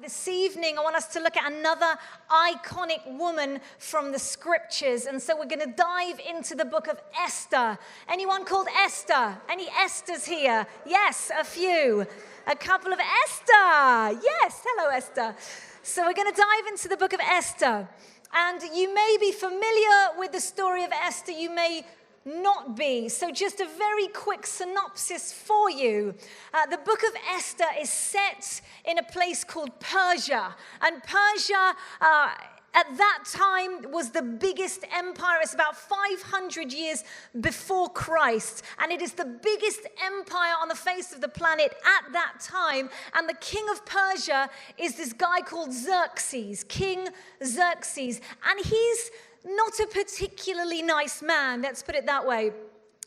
This evening, I want us to look at another iconic woman from the scriptures. And so we're going to dive into the book of Esther. Anyone called Esther? Any Esthers here? Yes, a few. A couple of Esther. Yes, hello Esther. So we're going to dive into the book of Esther. And you may be familiar with the story of Esther. You may not be. So just a very quick synopsis for you. The book of Esther is set in a place called Persia. And Persia, at that time, was the biggest empire. It's about 500 years before Christ. And it is the biggest empire on the face of the planet at that time. And the king of Persia is this guy called Xerxes, King Xerxes. And he's not a particularly nice man, let's put it that way.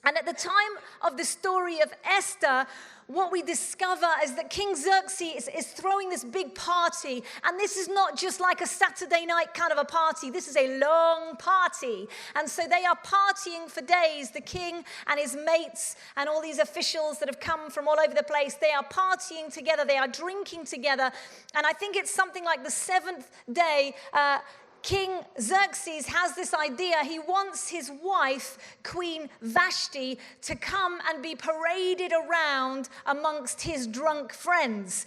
And at the time of the story of Esther, what we discover is that King Xerxes is throwing this big party. And this is not just like a Saturday night kind of a party. This is a long party. And so they are partying for days. The king and his mates and all these officials that have come from all over the place, they are partying together. They are drinking together. And I think it's something like the seventh day, King Xerxes has this idea. He wants his wife, Queen Vashti, to come and be paraded around amongst his drunk friends.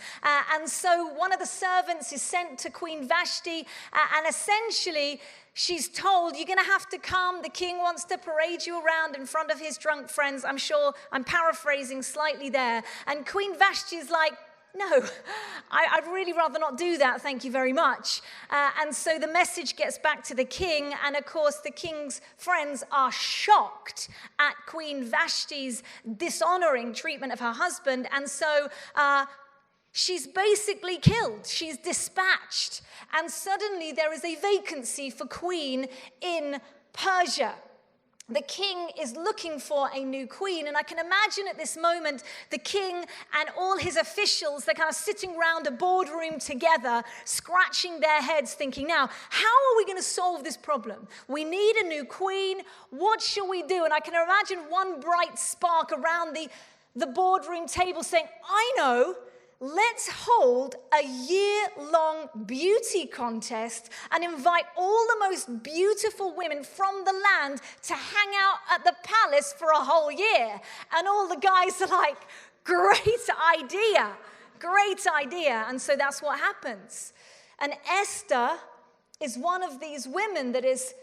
And so one of the servants is sent to Queen Vashti, and essentially she's told, you're going to have to come. The king wants to parade you around in front of his drunk friends. I'm sure I'm paraphrasing slightly there. And Queen Vashti is like, no, I'd really rather not do that, thank you very much. And so the message gets back to the king, and of course the king's friends are shocked at Queen Vashti's dishonoring treatment of her husband, and so she's basically killed, she's dispatched, and suddenly there is a vacancy for queen in Persia. The king is looking for a new queen, and I can imagine at this moment the king and all his officials, they're kind of sitting around a boardroom together, scratching their heads, thinking, now, how are we going to solve this problem? We need a new queen. What shall we do? And I can imagine one bright spark around the boardroom table saying, I know. Let's hold a year-long beauty contest and invite all the most beautiful women from the land to hang out at the palace for a whole year. And all the guys are like, great idea, great idea. And so that's what happens. And Esther is one of these women that is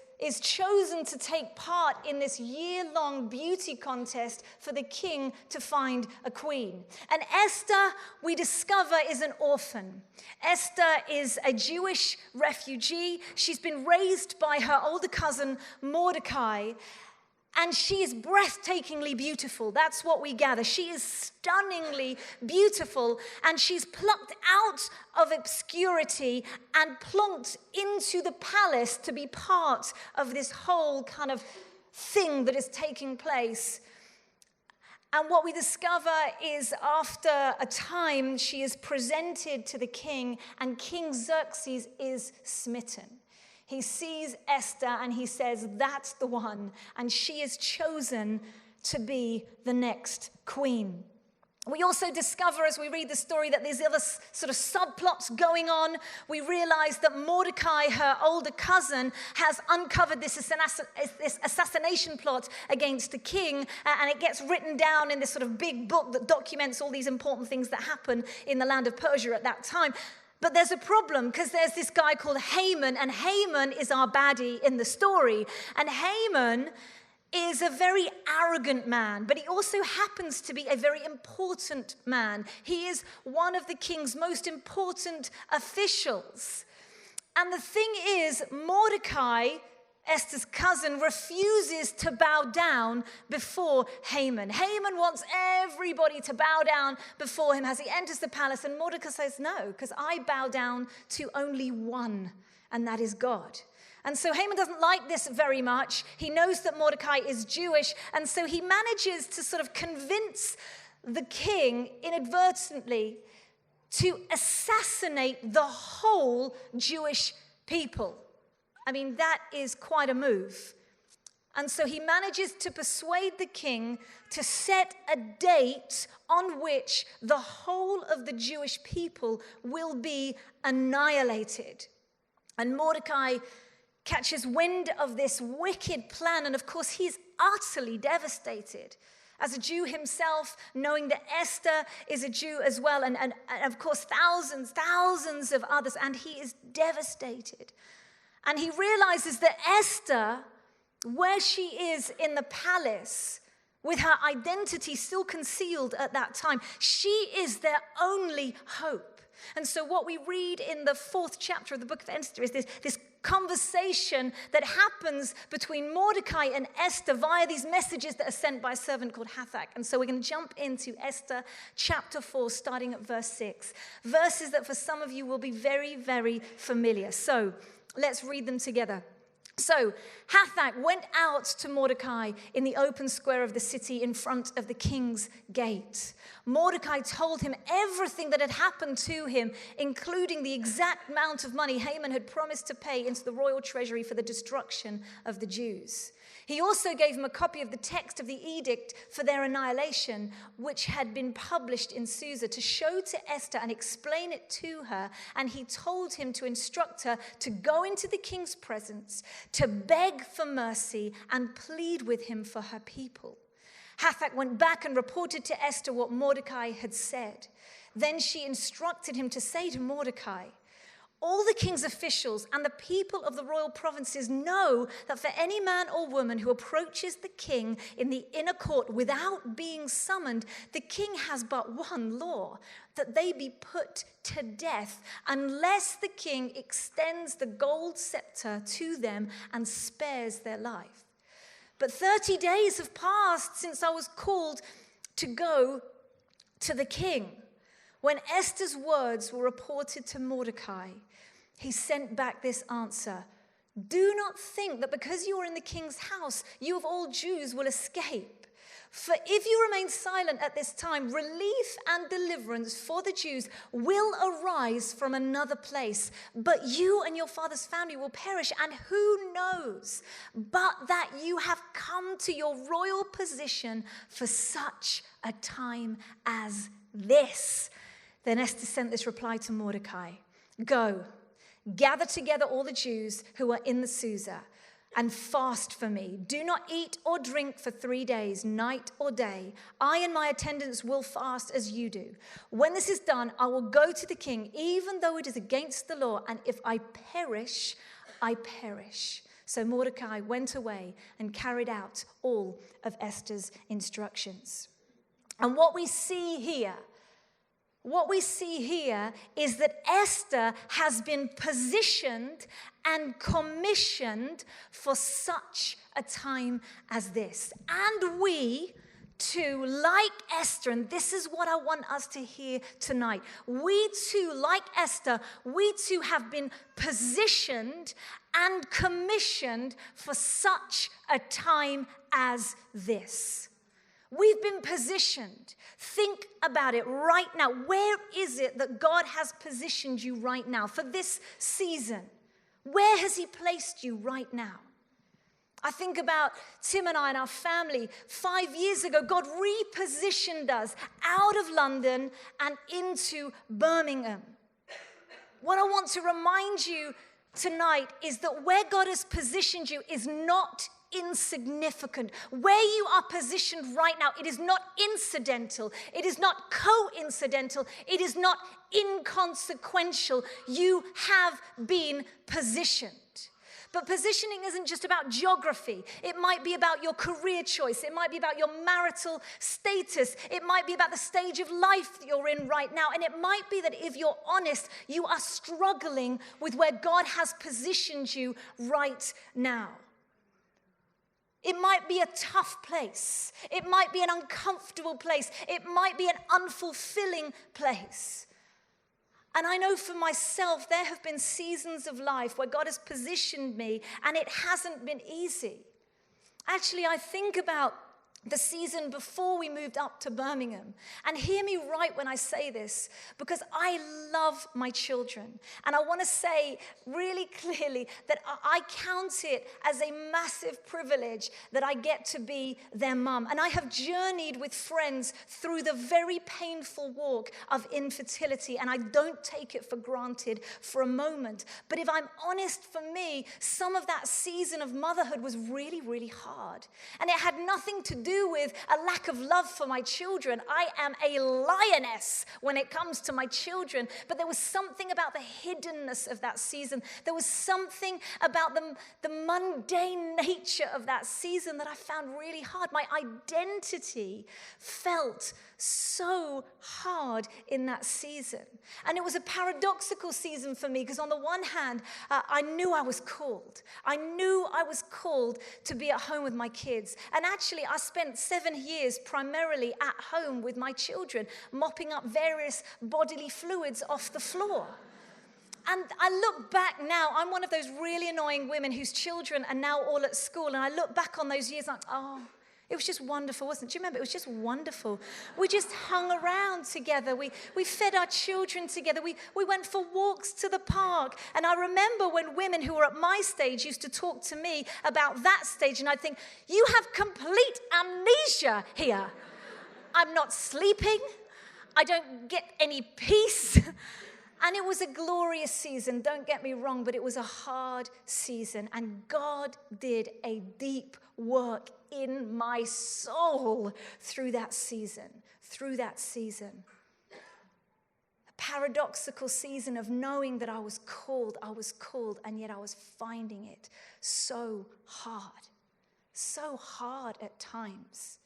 chosen to take part in this year-long beauty contest for the king to find a queen. And Esther, we discover, is an orphan. Esther is a Jewish refugee. She's been raised by her older cousin, Mordecai, and she is breathtakingly beautiful. That's what we gather. She is stunningly beautiful, and she's plucked out of obscurity and plonked into the palace to be part of this whole kind of thing that is taking place. And what we discover is after a time, she is presented to the king, and King Xerxes is smitten. He sees Esther and he says, that's the one. And she is chosen to be the next queen. We also discover as we read the story that there's other sort of subplots going on. We realize that Mordecai, her older cousin, has uncovered this assassination plot against the king. And it gets written down in this sort of big book that documents all these important things that happen in the land of Persia at that time. But there's a problem because there's this guy called Haman, and Haman is our baddie in the story. And Haman is a very arrogant man, but he also happens to be a very important man. He is one of the king's most important officials. And the thing is, Mordecai, Esther's cousin, refuses to bow down before Haman. Haman wants everybody to bow down before him as he enters the palace, and Mordecai says, no, because I bow down to only one, and that is God. And so Haman doesn't like this very much. He knows that Mordecai is Jewish, and so he manages to sort of convince the king inadvertently to assassinate the whole Jewish people. I mean, that is quite a move. And so he manages to persuade the king to set a date on which the whole of the Jewish people will be annihilated. And Mordecai catches wind of this wicked plan, and of course he's utterly devastated. As a Jew himself, knowing that Esther is a Jew as well, and of course thousands of others, and he is devastated. And he realizes that Esther, where she is in the palace, with her identity still concealed at that time, she is their only hope. And so what we read in the 4th chapter of the Book of Esther is this conversation that happens between Mordecai and Esther via these messages that are sent by a servant called Hathach. And so we're going to jump into Esther chapter 4, starting at verse 6. Verses that for some of you will be very, very familiar. So let's read them together. So Hathach went out to Mordecai in the open square of the city in front of the king's gate. Mordecai told him everything that had happened to him, including the exact amount of money Haman had promised to pay into the royal treasury for the destruction of the Jews. He also gave him a copy of the text of the edict for their annihilation, which had been published in Susa, to show to Esther and explain it to her. And he told him to instruct her to go into the king's presence, to beg for mercy and plead with him for her people. Hathach went back and reported to Esther what Mordecai had said. Then she instructed him to say to Mordecai, "All the king's officials and the people of the royal provinces know that for any man or woman who approaches the king in the inner court without being summoned, the king has but one law, that they be put to death unless the king extends the gold scepter to them and spares their life. But 30 days have passed since I was called to go to the king." When Esther's words were reported to Mordecai, he sent back this answer: "Do not think that because you are in the king's house, you of all Jews will escape. For if you remain silent at this time, relief and deliverance for the Jews will arise from another place. But you and your father's family will perish, and who knows but that you have come to your royal position for such a time as this." Then Esther sent this reply to Mordecai: "Go, gather together all the Jews who are in the Susa and fast for me. Do not eat or drink for 3 days, night or day. I and my attendants will fast as you do. When this is done, I will go to the king, even though it is against the law, and if I perish, I perish." So Mordecai went away and carried out all of Esther's instructions. And what we see here is that Esther has been positioned and commissioned for such a time as this. And we too, like Esther, and this is what I want us to hear tonight, we too, like Esther, we too have been positioned and commissioned for such a time as this. We've been positioned. Think about it right now. Where is it that God has positioned you right now for this season? Where has he placed you right now? I think about Tim and I and our family. 5 years ago, God repositioned us out of London and into Birmingham. What I want to remind you tonight is that where God has positioned you is not insignificant. Where you are positioned right now, it is not incidental. It is not coincidental. It is not inconsequential. You have been positioned. But positioning isn't just about geography. It might be about your career choice. It might be about your marital status. It might be about the stage of life that you're in right now. And it might be that if you're honest, you are struggling with where God has positioned you right now. It might be a tough place. It might be an uncomfortable place. It might be an unfulfilling place. And I know for myself, there have been seasons of life where God has positioned me and it hasn't been easy. Actually, I think about the season before we moved up to Birmingham. And hear me right when I say this, because I love my children. And I want to say really clearly that I count it as a massive privilege that I get to be their mum. And I have journeyed with friends through the very painful walk of infertility, and I don't take it for granted for a moment. But if I'm honest, for me, some of that season of motherhood was really, really hard. And it had nothing to do with a lack of love for my children. I am a lioness when it comes to my children, but there was something about the hiddenness of that season. There was something about the mundane nature of that season that I found really hard. My identity felt so hard in that season. And it was a paradoxical season for me, because on the one hand, I knew I was called. I knew I was called to be at home with my kids. And actually, I spent 7 years primarily at home with my children, mopping up various bodily fluids off the floor. And I look back now, I'm one of those really annoying women whose children are now all at school, and I look back on those years like, oh, it was just wonderful, wasn't it? Do you remember? It was just wonderful. We just hung around together. We fed our children together. We went for walks to the park. And I remember when women who were at my stage used to talk to me about that stage, and I'd think, you have complete amnesia here. I'm not sleeping. I don't get any peace. And it was a glorious season, don't get me wrong, but it was a hard season. And God did a deep work in my soul through that season. A paradoxical season of knowing that I was called, and yet I was finding it so hard at times.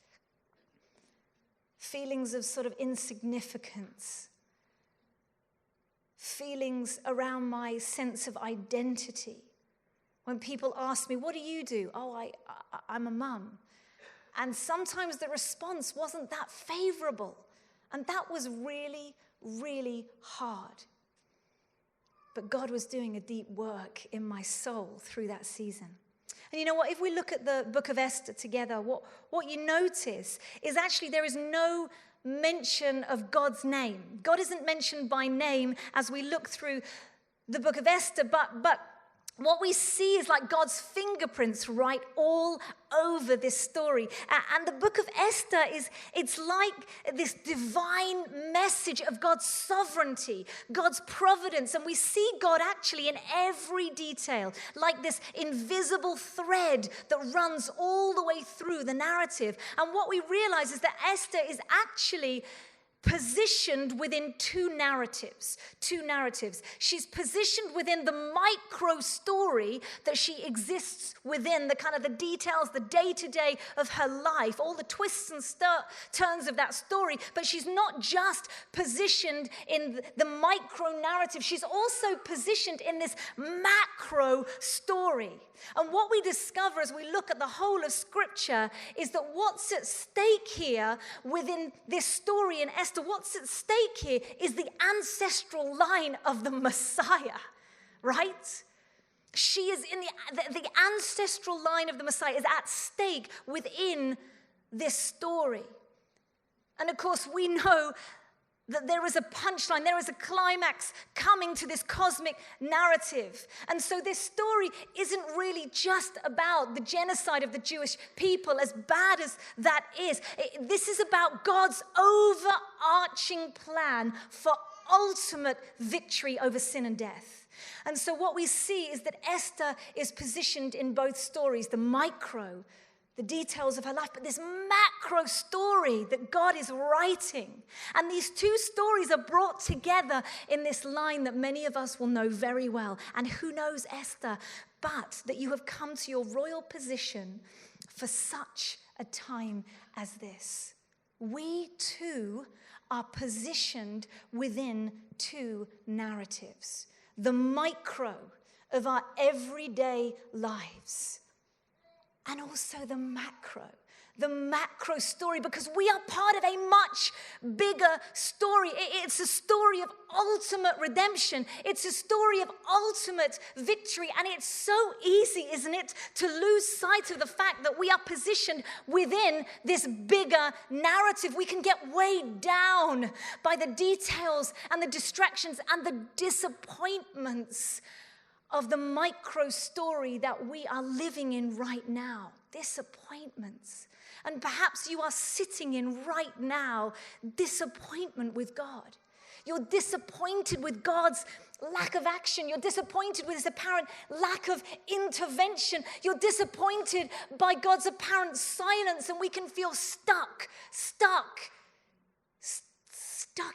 Feelings of sort of insignificance. Feelings around my sense of identity. When people ask me, what do you do? Oh, I'm a mum. And sometimes the response wasn't that favorable. And that was really, really hard. But God was doing a deep work in my soul through that season. And you know what? If we look at the Book of Esther together, what you notice is actually there is no mention of God's name. God isn't mentioned by name as we look through the Book of Esther, but what we see is like God's fingerprints right all over this story. And the Book of Esther it's like this divine message of God's sovereignty, God's providence. And we see God actually in every detail, like this invisible thread that runs all the way through the narrative. And what we realize is that Esther is actually positioned within two narratives. She's positioned within the micro story that she exists within, the kind of the details, the day-to-day of her life, all the twists and turns of that story. But she's not just positioned in the micro narrative, she's also positioned in this macro story. And what we discover as we look at the whole of Scripture is that what's at stake here within this story in Esther, what's at stake here is the ancestral line of the Messiah, right? She is in the ancestral line of the Messiah is at stake within this story. And of course, we know that there is a punchline, there is a climax coming to this cosmic narrative. And so this story isn't really just about the genocide of the Jewish people, as bad as that is. This is about God's overarching plan for ultimate victory over sin and death. And so what we see is that Esther is positioned in both stories, the micro, the details of her life, but this macro story that God is writing. And these two stories are brought together in this line that many of us will know very well. And who knows Esther, but that you have come to your royal position for such a time as this. We too are positioned within two narratives. The micro of our everyday lives, and also the macro, the macro story because we are part of a much bigger story. It's a story of ultimate redemption. It's a story of ultimate victory. And it's so easy, isn't it, to lose sight of the fact that we are positioned within this bigger narrative. We can get weighed down by the details and the distractions and the disappointments of the micro story that we are living in right now. Disappointments. And perhaps you are sitting in right now disappointment with God. You're disappointed with God's lack of action. You're disappointed with his apparent lack of intervention. You're disappointed by God's apparent silence, and we can feel stuck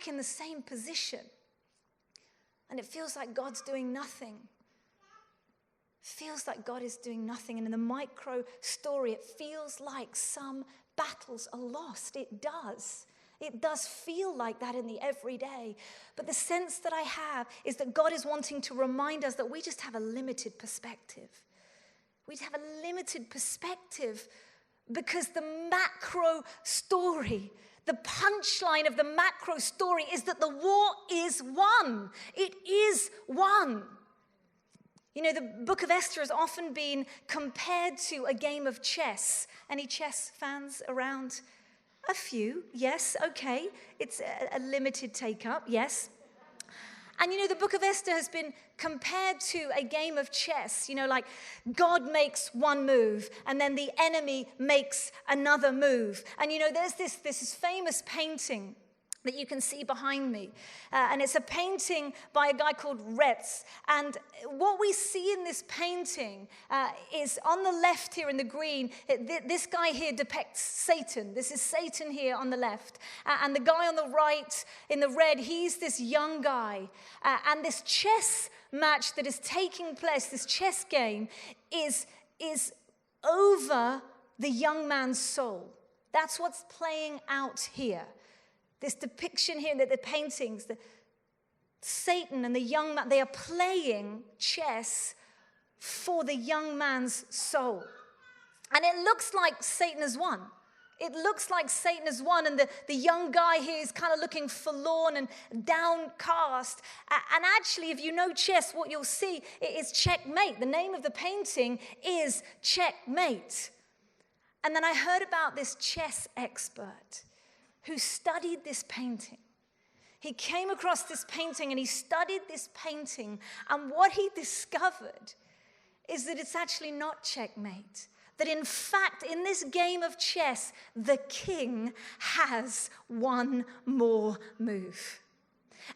in the same position. And it feels like God's doing nothing. Feels like God is doing nothing. And in the micro story, it feels like some battles are lost. It does. It does feel like that in the everyday. But the sense that I have is that God is wanting to remind us that we just have a limited perspective. We have a limited perspective because the macro story, the punchline of the macro story is that the war is won. It is won. You know, the Book of Esther has often been compared to a game of chess. Any chess fans around? A few, yes, okay. It's a limited take-up, yes. And you know, the Book of Esther has been compared to a game of chess. You know, like God makes one move and then the enemy makes another move. And you know, there's this famous painting that you can see behind me. And it's a painting by a guy called Retz. And what we see in this painting is on the left here in the green, this guy here depicts Satan. This is Satan here on the left. And the guy on the right in the red, he's this young guy. And this chess match that is taking place, this chess game, is over the young man's soul. That's what's playing out here. This depiction here, the paintings, Satan and the young man, they are playing chess for the young man's soul. And it looks like Satan has won. It looks like Satan has won, and the young guy here is kind of looking forlorn and downcast. And actually, if you know chess, what you'll see is Checkmate. The name of the painting is Checkmate. And then I heard about this chess expert who studied this painting. He came across this painting and he studied this painting, and what he discovered is that it's actually not checkmate. That in fact, in this game of chess, the king has one more move.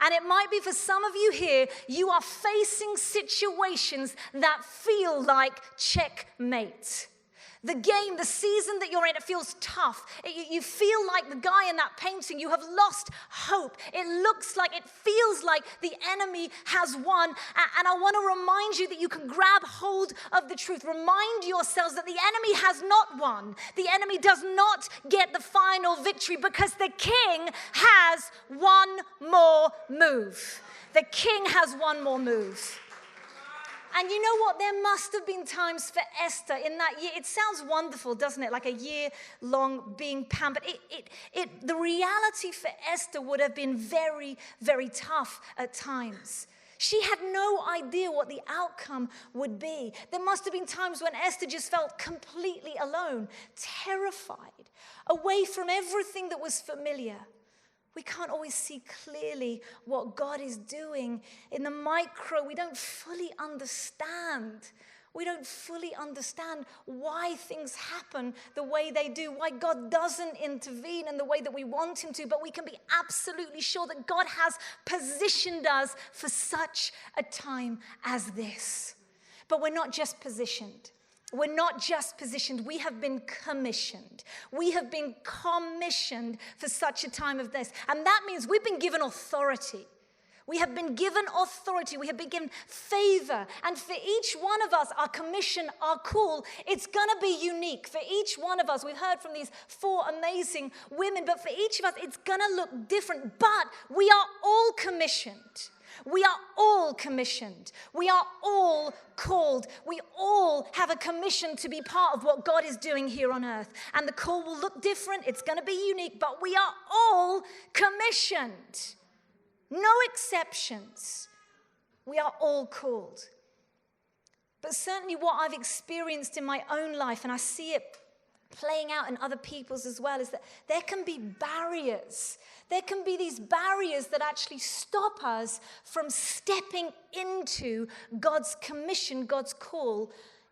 And it might be for some of you here, you are facing situations that feel like checkmate. The game, the season that you're in, it feels tough. You feel like the guy in that painting. You have lost hope. It looks like, it feels like the enemy has won. And I want to remind you that you can grab hold of the truth. Remind yourselves that the enemy has not won. The enemy does not get the final victory because the king has one more move. The king has one more move. And you know what? There must have been times for Esther in that year. It sounds wonderful, doesn't it? Like a year long being pampered. The reality for Esther would have been very, very tough at times. She had no idea what the outcome would be. There must have been times when Esther just felt completely alone, terrified, away from everything that was familiar. We can't always see clearly what God is doing. In the micro, we don't fully understand. We don't fully understand why things happen the way they do, why God doesn't intervene in the way that we want him to, but we can be absolutely sure that God has positioned us for such a time as this. But we're not just positioned. We're not just positioned, we have been commissioned. We have been commissioned for such a time as this. And that means we've been given authority. We have been given authority. We have been given favor. And for each one of us, our commission, our call, it's going to be unique. For each one of us, we've heard from these 4 amazing women, but for each of us, it's going to look different. But we are all commissioned. We are all commissioned. We are all called. We all have a commission to be part of what God is doing here on earth. And the call will look different. It's going to be unique, but we are all commissioned. No exceptions. We are all called. But certainly what I've experienced in my own life, and I see it playing out in other people's as well, is that there can be barriers. There can be these barriers that actually stop us from stepping into God's commission, God's call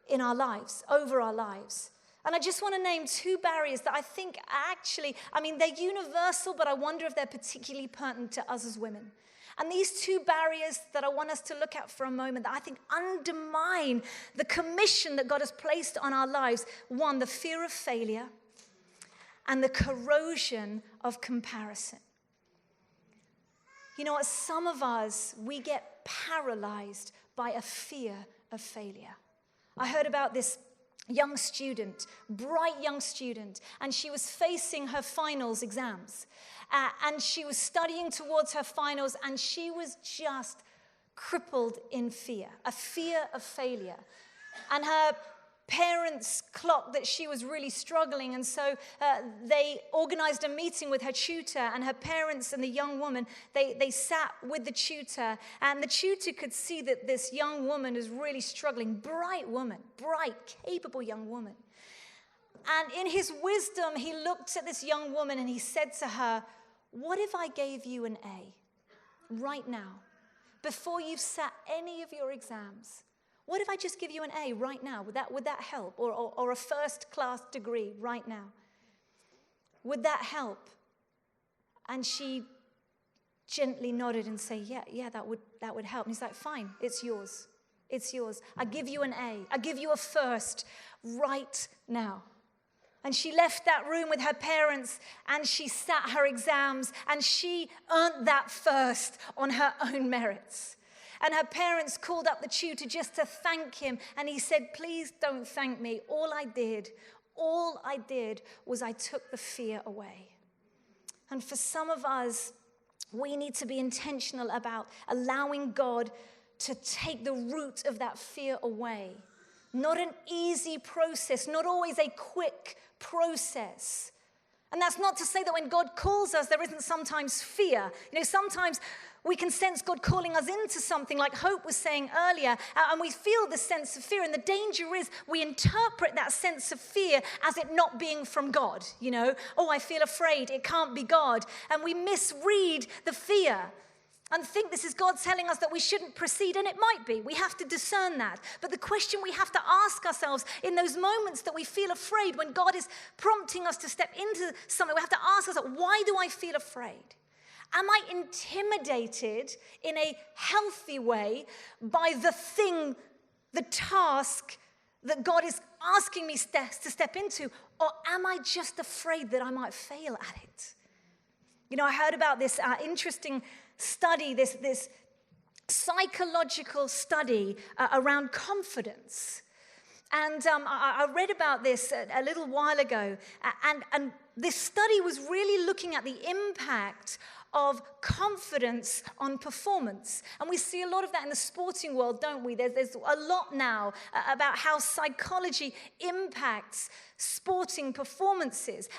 in our lives, over our lives. And I just want to name two barriers that I think actually, they're universal, but I wonder if they're particularly pertinent to us as women. And these two barriers that I want us to look at for a moment that I think undermine the commission that God has placed on our lives. One, the fear of failure, and the corrosion of comparison. You know what? Some of us, we get paralyzed by a fear of failure. I heard about this young student, bright young student, and she was facing her finals exams. And she was studying towards her finals, and she was just crippled in fear, a fear of failure. And her parents clocked that she was really struggling, and so they organized a meeting with her tutor, and her parents and the young woman, they sat with the tutor, and the tutor could see that this young woman is really struggling. Bright woman, bright, capable young woman. And in his wisdom, he looked at this young woman and he said to her, "What if I gave you an A right now, before you've sat any of your exams? What if I just give you an A right now? Would that help? Or a first-class degree right now? Would that help?" And she gently nodded and said, yeah, that would help. And he's like, "Fine, it's yours. It's yours. I give you an A. I give you a first right now." And she left that room with her parents, and she sat her exams, and she earned that first on her own merits. And her parents called up the tutor just to thank him, and he said, "Please don't thank me. All I did was I took the fear away." And for some of us, we need to be intentional about allowing God to take the root of that fear away. Not an easy process, not always a quick process. And that's not to say that when God calls us, there isn't sometimes fear. You know, sometimes we can sense God calling us into something, like Hope was saying earlier, and we feel the sense of fear. And the danger is we interpret that sense of fear as it not being from God. You know, "Oh, I feel afraid. It can't be God." And we misread the fear and think this is God telling us that we shouldn't proceed, and it might be. We have to discern that. But the question we have to ask ourselves in those moments that we feel afraid, when God is prompting us to step into something, we have to ask ourselves, why do I feel afraid? Am I intimidated in a healthy way by the thing, the task that God is asking me to step into? Or am I just afraid that I might fail at it? You know, I heard about this interesting study, this psychological study around confidence. And I read about this a little while ago. And this study was really looking at the impact of confidence on performance. And we see a lot of that in the sporting world, don't we? There's a lot now about how psychology impacts sporting performances.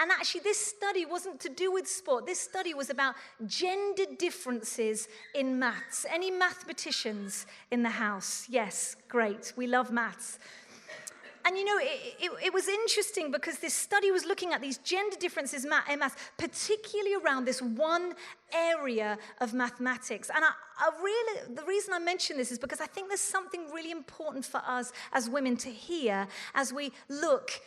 And actually, this study wasn't to do with sport. This study was about gender differences in maths. Any mathematicians in the house? Yes, great. We love maths. And you know, it was interesting because this study was looking at these gender differences in maths, particularly around this one area of mathematics. And the reason I mention this is because I think there's something really important for us as women to hear as we look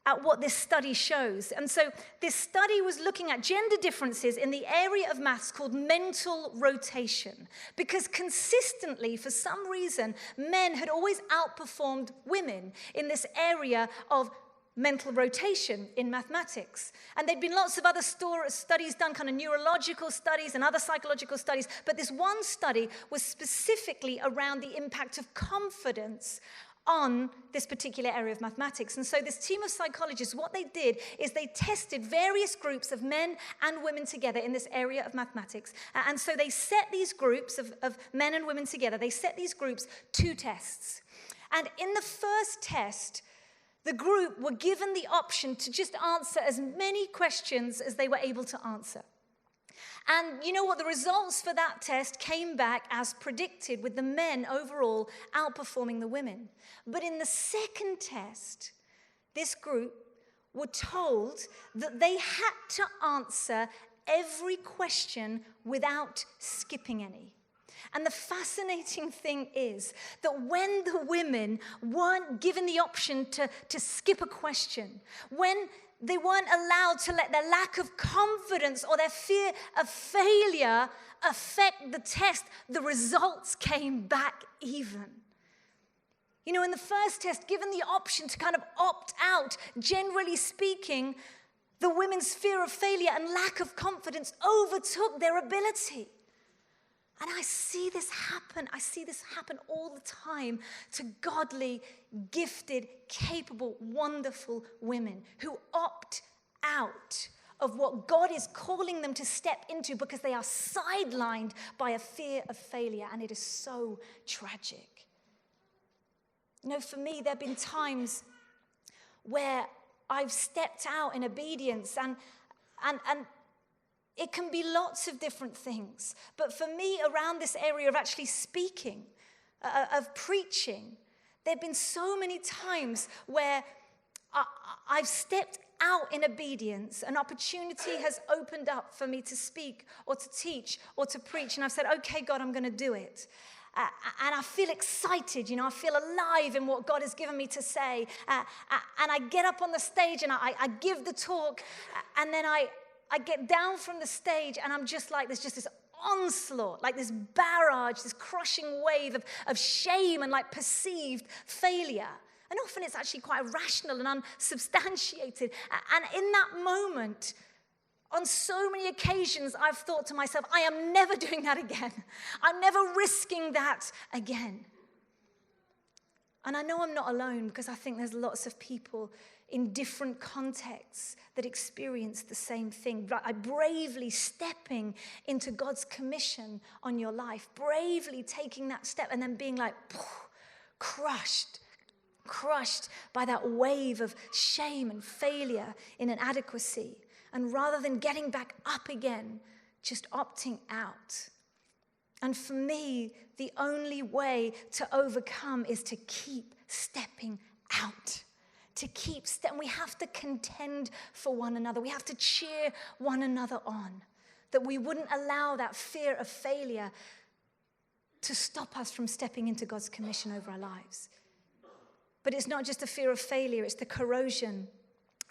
at what this study shows. And so this study was looking at gender differences in the area of maths called mental rotation. Because consistently, for some reason, men had always outperformed women in this area of mental rotation in mathematics. And there'd been lots of other studies done, kind of neurological studies and other psychological studies, but this one study was specifically around the impact of confidence on this particular area of mathematics. And so this team of psychologists, what they did is they tested various groups of men and women together in this area of mathematics. And so they set these groups of men and women together, they set these groups 2 tests. And in the first test, the group were given the option to just answer as many questions as they were able to answer. And you know what? The results for that test came back as predicted, with the men overall outperforming the women. But in the second test, this group were told that they had to answer every question without skipping any. And the fascinating thing is that when the women weren't given the option to skip a question, when they weren't allowed to let their lack of confidence or their fear of failure affect the test, the results came back even. You know, in the first test, given the option to kind of opt out, generally speaking, the women's fear of failure and lack of confidence overtook their ability. And I see this happen. I see this happen all the time to godly, gifted, capable, wonderful women who opt out of what God is calling them to step into because they are sidelined by a fear of failure. And it is so tragic. You know, for me, there have been times where I've stepped out in obedience and it can be lots of different things. But for me, around this area of actually speaking, of preaching, there have been so many times where I've stepped out in obedience. An opportunity has opened up for me to speak or to teach or to preach. And I've said, okay, God, I'm going to do it. And I feel excited, you know, I feel alive in what God has given me to say. And I get up on the stage and I give the talk, and then I get down from the stage and I'm just like, there's just this onslaught, like this barrage, this crushing wave of shame and like perceived failure. And often it's actually quite irrational and unsubstantiated. And in that moment, on so many occasions, I've thought to myself, I am never doing that again. I'm never risking that again. And I know I'm not alone, because I think there's lots of people in different contexts that experience the same thing. Bravely stepping into God's commission on your life, bravely taking that step and then being like, crushed by that wave of shame and failure and inadequacy. And rather than getting back up again, just opting out. And for me, the only way to overcome is to keep stepping out. To keep stepping. We have to contend for one another. We have to cheer one another on. That we wouldn't allow that fear of failure to stop us from stepping into God's commission over our lives. But it's not just the fear of failure, it's the corrosion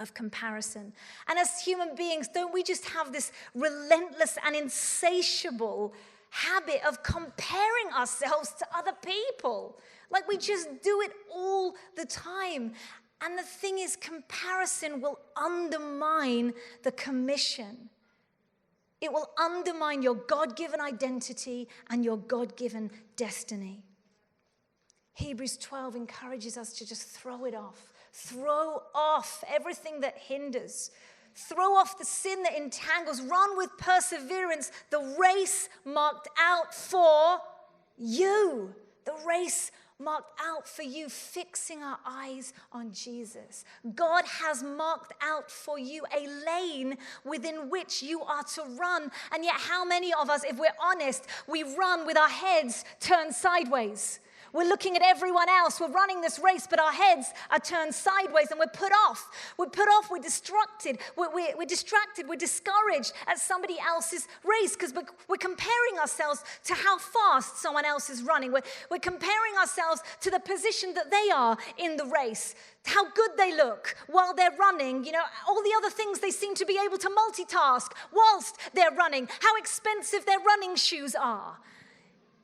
of comparison. And as human beings, don't we just have this relentless and insatiable habit of comparing ourselves to other people? Like we just do it all the time. And the thing is, comparison will undermine the commission. It will undermine your God-given identity and your God-given destiny. Hebrews 12 encourages us to just throw it off. Throw off everything that hinders. Throw off the sin that entangles. Run with perseverance the race marked out for you. The race marked out for you, fixing our eyes on Jesus. God has marked out for you a lane within which you are to run. And yet how many of us, if we're honest, we run with our heads turned sideways? We're looking at everyone else. We're running this race, but our heads are turned sideways and we're put off. We're put off. We're distracted. We're distracted. We're discouraged at somebody else's race because we're comparing ourselves to how fast someone else is running. We're comparing ourselves to the position that they are in the race, how good they look while they're running, you know, all the other things they seem to be able to multitask whilst they're running, how expensive their running shoes are.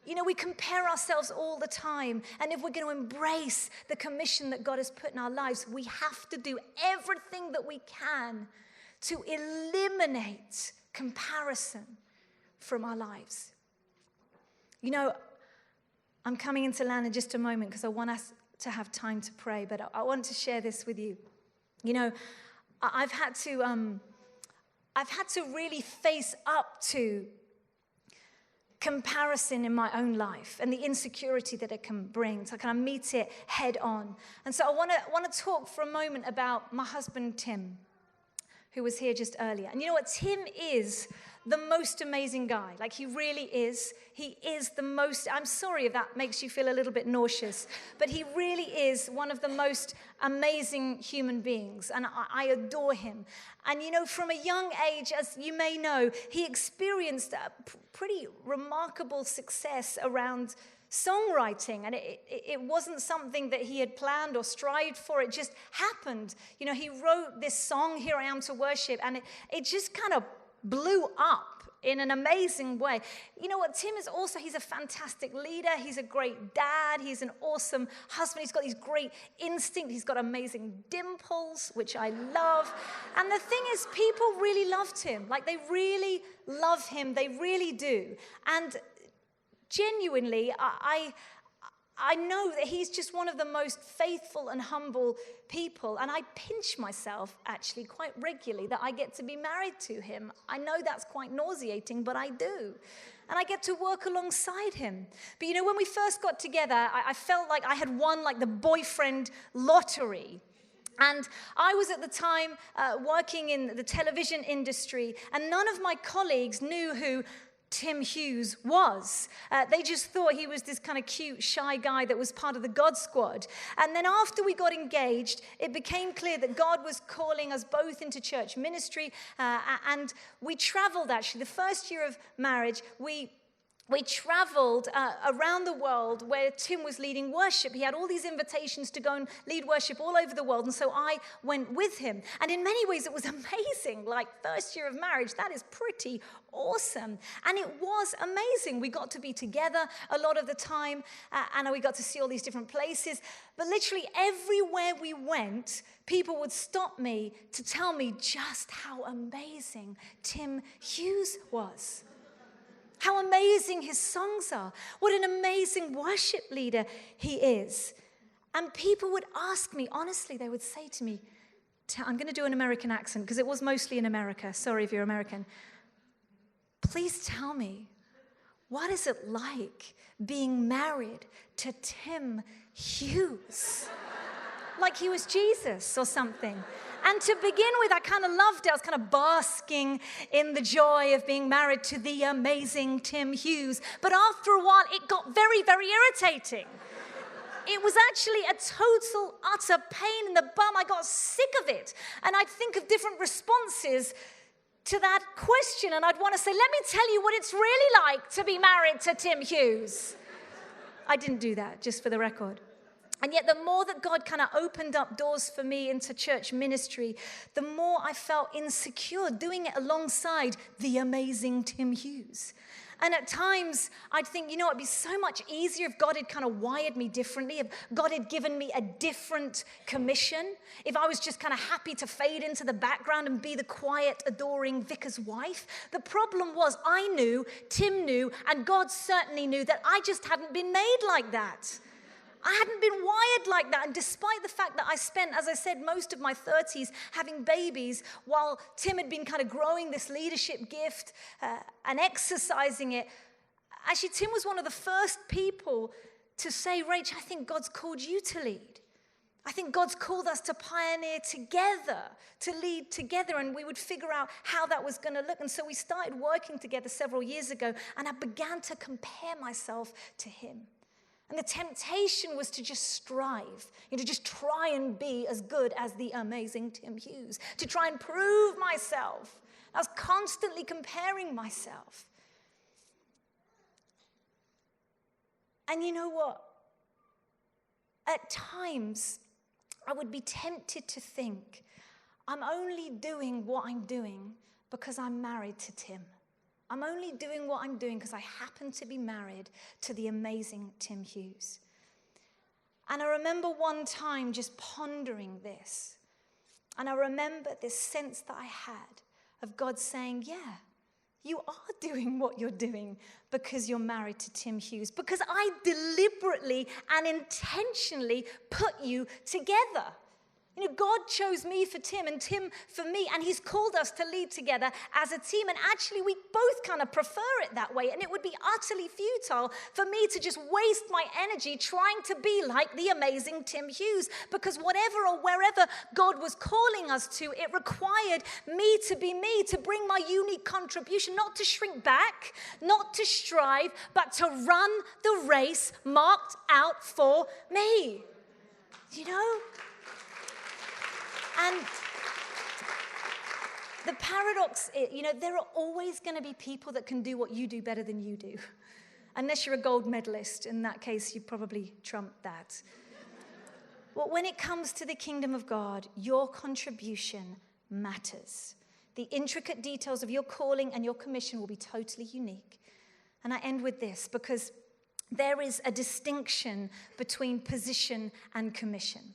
You know, we compare ourselves all the time. And if we're going to embrace the commission that God has put in our lives, we have to do everything that we can to eliminate comparison from our lives. You know, I'm coming into land in just a moment because I want us to have time to pray, but I want to share this with you. You know, I've had to really face up to comparison in my own life and the insecurity that it can bring. So I kind of meet it head on. And so I want to talk for a moment about my husband, Tim, who was here just earlier. And you know what? Tim is the most amazing guy. Like, he really is. He is the most, I'm sorry if that makes you feel a little bit nauseous, but he really is one of the most amazing human beings. And I adore him. And you know, from a young age, as you may know, he experienced a pretty remarkable success around songwriting, and it wasn't something that he had planned or strived for. It just happened. You know, he wrote this song, Here I Am to Worship, and it just kind of blew up in an amazing way. You know what? Tim is also, he's a fantastic leader. He's a great dad. He's an awesome husband. He's got these great instincts. He's got amazing dimples, which I love. And the thing is, people really loved him. Like, they really love him. They really do. And genuinely, I know that he's just one of the most faithful and humble people. And I pinch myself, actually, quite regularly that I get to be married to him. I know that's quite nauseating, but I do. And I get to work alongside him. But you know, when we first got together, I felt like I had won like the boyfriend lottery. And I was at the time working in the television industry, and none of my colleagues knew who Tim Hughes was. They just thought he was this kind of cute, shy guy that was part of the God Squad. And then after we got engaged, it became clear that God was calling us both into church ministry. And we traveled, actually. The first year of marriage, we traveled around the world where Tim was leading worship. He had all these invitations to go and lead worship all over the world, and so I went with him. And in many ways, it was amazing. Like, first year of marriage, that is pretty awesome. And it was amazing. We got to be together a lot of the time, and we got to see all these different places. But literally everywhere we went, people would stop me to tell me just how amazing Tim Hughes was. How amazing his songs are. What an amazing worship leader he is. And people would ask me, honestly, they would say to me, I'm going to do an American accent because it was mostly in America. Sorry if you're American. Please tell me, what is it like being married to Tim Hughes? Like he was Jesus or something. And to begin with, I kind of loved it. I was kind of basking in the joy of being married to the amazing Tim Hughes. But after a while, it got very, very irritating. It was actually a total, utter pain in the bum. I got sick of it. And I'd think of different responses to that question. And I'd want to say, let me tell you what it's really like to be married to Tim Hughes. I didn't do that, just for the record. And yet the more that God kind of opened up doors for me into church ministry, the more I felt insecure doing it alongside the amazing Tim Hughes. And at times, I'd think, you know, it'd be so much easier if God had kind of wired me differently, if God had given me a different commission, if I was just kind of happy to fade into the background and be the quiet, adoring vicar's wife. The problem was I knew, Tim knew, and God certainly knew that I just hadn't been made like that. I hadn't been wired like that, and despite the fact that I spent, as I said, most of my 30s having babies, while Tim had been kind of growing this leadership gift and exercising it, actually Tim was one of the first people to say, Rach, I think God's called you to lead. I think God's called us to pioneer together, to lead together, and we would figure out how that was going to look. And so we started working together several years ago, and I began to compare myself to him. And the temptation was to just strive, to just try and be as good as the amazing Tim Hughes, to try and prove myself. I was constantly comparing myself. And you know what? At times, I would be tempted to think, I'm only doing what I'm doing because I'm married to Tim. I'm only doing what I'm doing because I happen to be married to the amazing Tim Hughes. And I remember one time just pondering this. And I remember this sense that I had of God saying, yeah, You are doing what you're doing because you're married to Tim Hughes, because I deliberately and intentionally put you together. You know, God chose me for Tim and Tim for me, and he's called us to lead together as a team. And actually, we both kind of prefer it that way. And it would be utterly futile for me to just waste my energy trying to be like the amazing Tim Hughes, because whatever or wherever God was calling us to, it required me to be me, to bring my unique contribution, not to shrink back, not to strive, but to run the race marked out for me. You know? And the paradox is, you know, there are always going to be people that can do what you do better than you do. Unless you're a gold medalist. In that case, you probably trump that. Well, when it comes to the kingdom of God, your contribution matters. The intricate details of your calling and your commission will be totally unique. And I end with this, because there is a distinction between position and commission.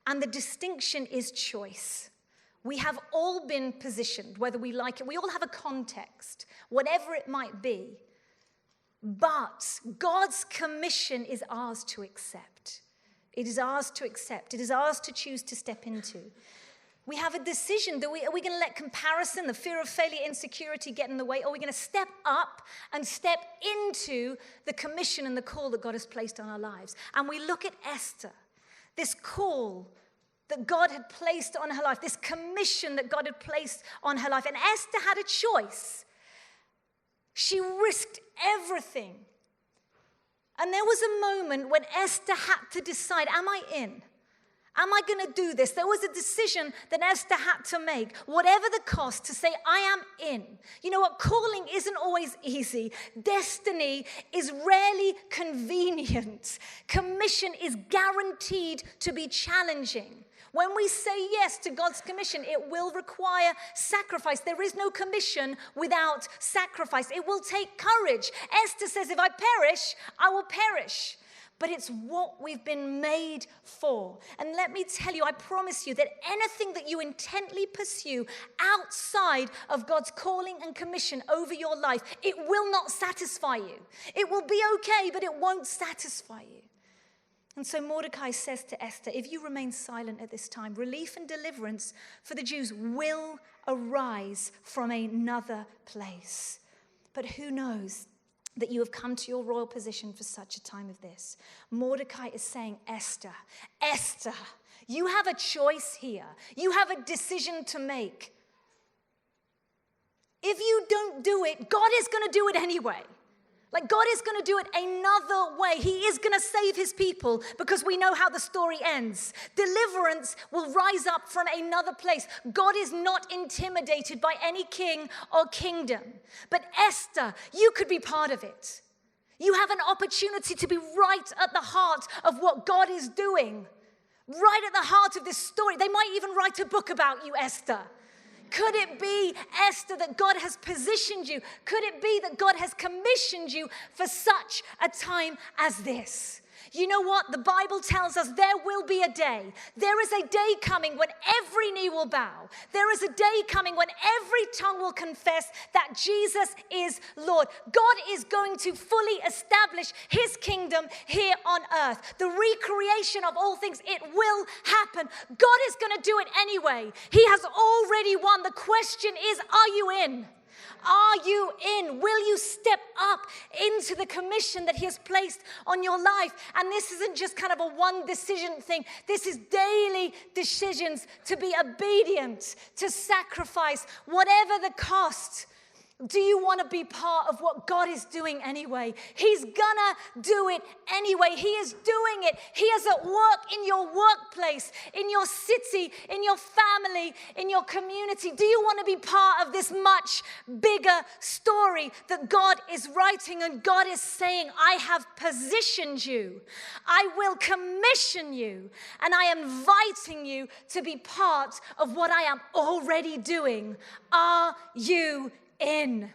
And the distinction is choice. We have all been positioned, whether we like it. We all have a context, whatever it might be. But God's commission is ours to accept. It is ours to accept. It is ours to choose to step into. We have a decision. Are we going to let comparison, the fear of failure, insecurity get in the way? Or are we going to step up and step into the commission and the call that God has placed on our lives? And we look at Esther. This call that God had placed on her life, this commission that God had placed on her life. And Esther had a choice. She risked everything. And there was a moment when Esther had to decide, am I in? Am I going to do this? There was a decision that Esther had to make, whatever the cost, to say, I am in. You know what? Calling isn't always easy. Destiny is rarely convenient. Commission is guaranteed to be challenging. When we say yes to God's commission, it will require sacrifice. There is no commission without sacrifice. It will take courage. Esther says, if I perish, I will perish. But it's what we've been made for. And let me tell you, I promise you that anything that you intently pursue outside of God's calling and commission over your life, it will not satisfy you. It will be okay, but it won't satisfy you. And so Mordecai says to Esther, if you remain silent at this time, relief and deliverance for the Jews will arise from another place. But who knows that you have come to your royal position for such a time as this? Mordecai is saying, Esther, you have a choice here. You have a decision to make. If you don't do it, God is going to do it anyway. Like, God is going to do it another way. He is going to save his people, because we know how the story ends. Deliverance will rise up from another place. God is not intimidated by any king or kingdom. But Esther, you could be part of it. You have an opportunity to be right at the heart of what God is doing. Right at the heart of this story. They might even write a book about you, Esther. Could it be, Esther, that God has positioned you? Could it be that God has commissioned you for such a time as this? You know what? The Bible tells us there will be a day. There is a day coming when every knee will bow. There is a day coming when every tongue will confess that Jesus is Lord. God is going to fully establish his kingdom here on earth. The recreation of all things, it will happen. God is going to do it anyway. He has already won. The question is, are you in? Are you in? Will you step up into the commission that he has placed on your life? And this isn't just kind of a one decision thing. This is daily decisions to be obedient, to sacrifice, whatever the cost. Do you want to be part of what God is doing anyway? He's gonna do it anyway. He is doing it. He is at work in your workplace, in your city, in your family, in your community. Do you want to be part of this much bigger story that God is writing? And God is saying, I have positioned you. I will commission you. And I am inviting you to be part of what I am already doing. Are you in?